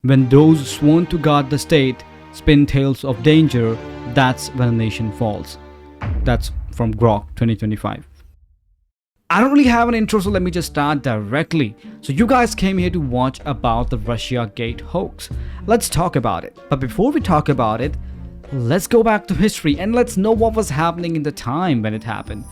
When those sworn to guard the state spin tales of danger, that's when a nation falls. That's from Grok 2025. I don't really have an intro, so let me just start directly. So you guys came here to watch about the Russia Gate hoax. Let's talk about it. But before we talk about it, let's go back to history and let's know what was happening in the time when it happened.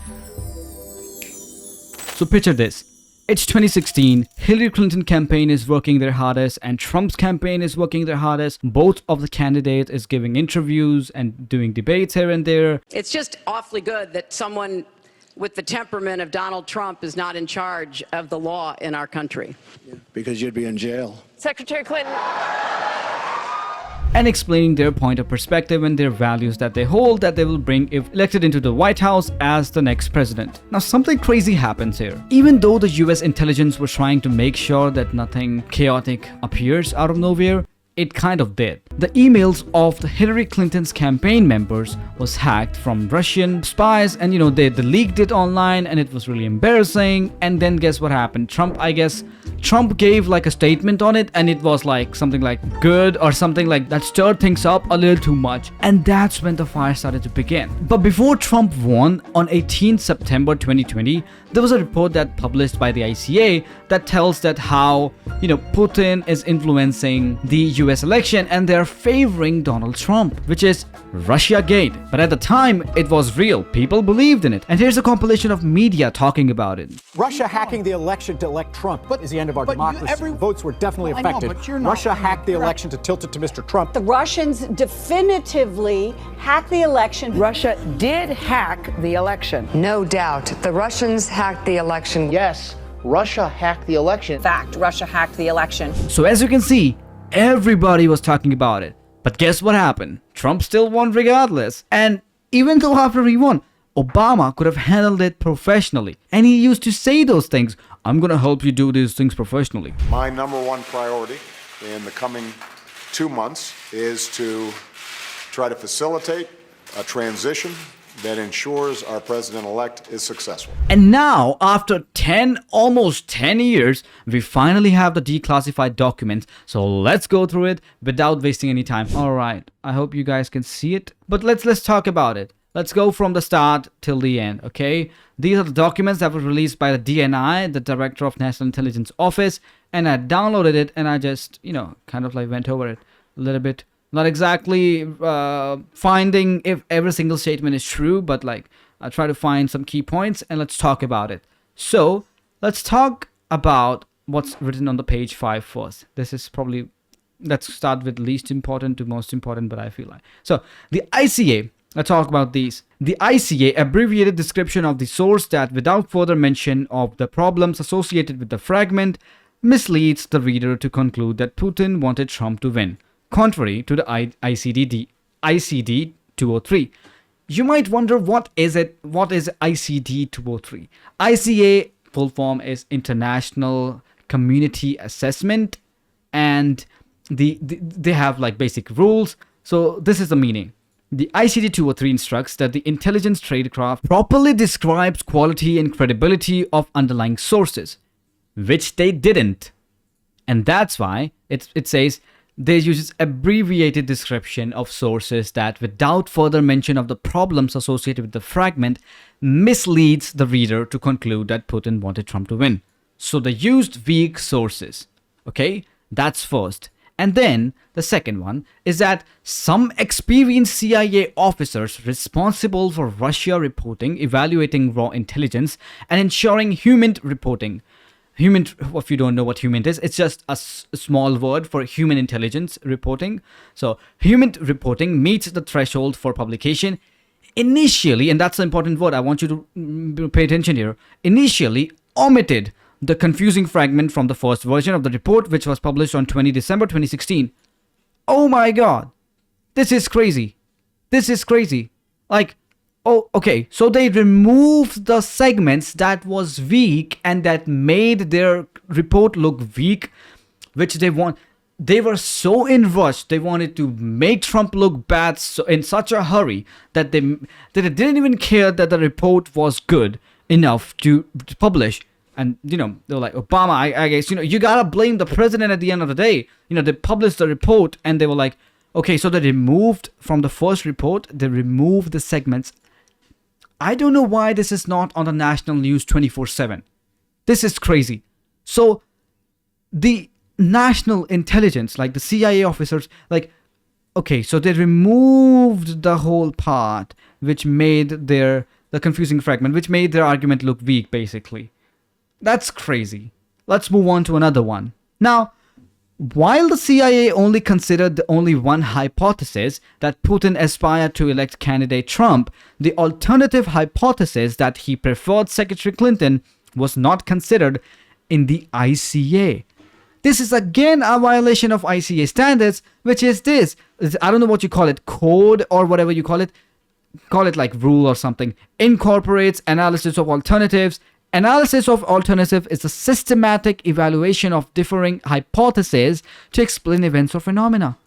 So picture this. It's 2016, Hillary Clinton campaign is working their hardest and Trump's campaign is working their hardest. Both of the candidates is giving interviews and doing debates here and there. It's just awfully good that someone with the temperament of Donald Trump is not in charge of the law in our country. Because you'd be in jail. Secretary Clinton. And explaining their point of perspective and their values that they hold that they will bring if elected into the White House as the next president. Now something crazy happens here. Even though the US intelligence was trying to make sure that nothing chaotic appears out of nowhere, it kind of did. The emails of the Hillary Clinton's campaign members was hacked from Russian spies and they leaked it online and it was really embarrassing. And then guess what happened? Trump gave like a statement on it and it was like something like good or something like that stirred things up a little too much. And that's when the fire started to begin. But before Trump won on 18 September 2020, there was a report that published by the ICA that tells that how, Putin is influencing the US election and they're favoring Donald Trump, which is Russia Gate. But at the time, it was real. People believed in it. And here's a compilation of media talking about it. Russia hacking the election to elect Trump is the end of our democracy. Votes were definitely affected. Russia hacked the election to tilt it to Mr. Trump. The Russians definitively hacked the election. Russia did hack the election. No doubt. The Russians hacked the election. Yes, Russia hacked the election. Fact, Russia hacked the election. So as you can see, everybody was talking about it. But guess what happened? Trump still won regardless. And even though after he won, Obama could have handled it professionally. And he used to say those things. I'm going to help you do these things professionally. My number one priority in the coming 2 months is to try to facilitate a transition that ensures our president-elect is successful. And now, after almost 10 years, we finally have the declassified documents. So let's go through it without wasting any time. All right, I hope you guys can see it. But let's talk about it. Let's go from the start till the end, okay? These are the documents that were released by the DNI, the Director of National Intelligence Office, and I downloaded it and I just, kind of like went over it a little bit. Not exactly finding if every single statement is true, but like I try to find some key points and let's talk about it. So let's talk about what's written on the page 5 first. This is probably, let's start with least important to most important, but I feel like. So the ICA, let's talk about these. The ICA abbreviated description of the source that without further mention of the problems associated with the fragment misleads the reader to conclude that Putin wanted Trump to win. Contrary to the ICD 203. You might wonder what is ICD 203? ICA full form is International Community Assessment and they have like basic rules. So this is the meaning. The ICD 203 instructs that the intelligence tradecraft properly describes quality and credibility of underlying sources, which they didn't. And that's why it says they use abbreviated description of sources that without further mention of the problems associated with the fragment misleads the reader to conclude that Putin wanted Trump to win. So they used weak sources. Okay, that's first. And then the second one is that some experienced CIA officers responsible for Russia reporting, evaluating raw intelligence, and ensuring human reporting. Human, if you don't know what human is, it's just a small word for human intelligence reporting. So human reporting meets the threshold for publication initially, and that's the important word. I want you to pay attention here. Initially omitted the confusing fragment from the first version of the report, which was published on 20 December 2016. Oh my God. This is crazy. This is crazy. Like, oh, okay. So they removed the segments that was weak and that made their report look weak, which they want. They were so in rush. They wanted to make Trump look bad in such a hurry that they didn't even care that the report was good enough to publish. And, they were like, Obama, I guess, you gotta blame the president at the end of the day. They published the report and they were like, okay, so they removed from the first report, they removed the segments. I don't know why this is not on the national news 24/7. This is crazy. So the national intelligence, like the CIA officers, like, okay, so they removed the whole part which made the confusing fragment, which made their argument look weak, basically. That's crazy. Let's move on to another one. Now, while the CIA only considered the only one hypothesis, that Putin aspired to elect candidate Trump, the alternative hypothesis that he preferred Secretary Clinton was not considered in the ICA. This is again a violation of ICA standards, which is this. I don't know what you call it, code or whatever you call it. Call it like rule or something. Incorporates analysis of alternatives. Analysis of alternative is a systematic evaluation of differing hypotheses to explain events or phenomena.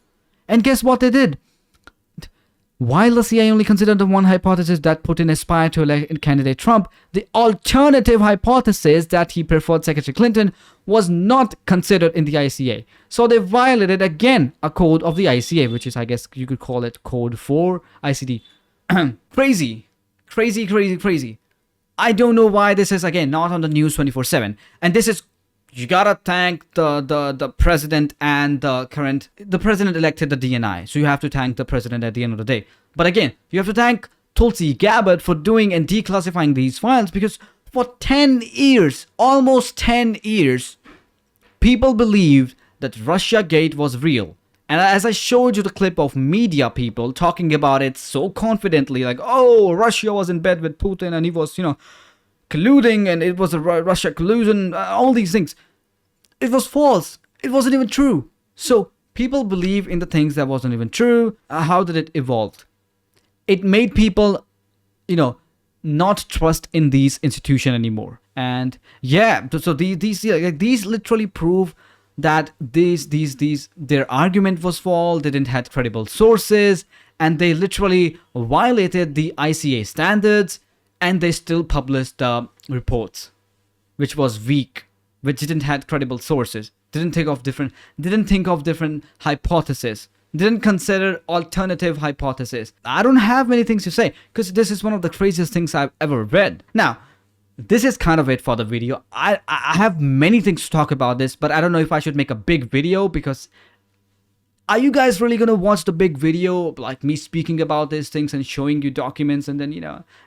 And guess what they did? While the CIA only considered the one hypothesis that Putin aspired to elect candidate Trump, the alternative hypothesis that he preferred Secretary Clinton was not considered in the ICA. So they violated again a code of the ICA, which is, I guess you could call it code 4 ICD. Crazy. Crazy, crazy, crazy. I don't know why this is, again, not on the news 24/7. And this is, you gotta thank the president and the president elected the DNI. So you have to thank the president at the end of the day. But again, you have to thank Tulsi Gabbard for doing and declassifying these files, because for 10 years, almost 10 years, people believed that Russiagate was real. And as I showed you the clip of media people talking about it so confidently, like, oh, Russia was in bed with Putin and he was, colluding and it was a Russia collusion, all these things. It was false. It wasn't even true. So people believe in the things that wasn't even true. How did it evolve? It made people, not trust in these institutions anymore. And yeah, so these literally prove that their argument was false. They didn't have credible sources, and they literally violated the ICA standards, and they still published the reports, which was weak, which didn't have credible sources, didn't think of different hypotheses, didn't consider alternative hypotheses. I don't have many things to say because this is one of the craziest things I've ever read. Now, this is kind of it for the video. I have many things to talk about this, but I don't know if I should make a big video, because are you guys really gonna watch the big video, like me speaking about these things and showing you documents, and then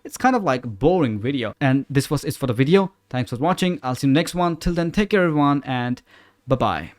it's kind of like a boring video. And this was it for the video. Thanks for watching. I'll see you next one. Till then, take care everyone, and bye bye.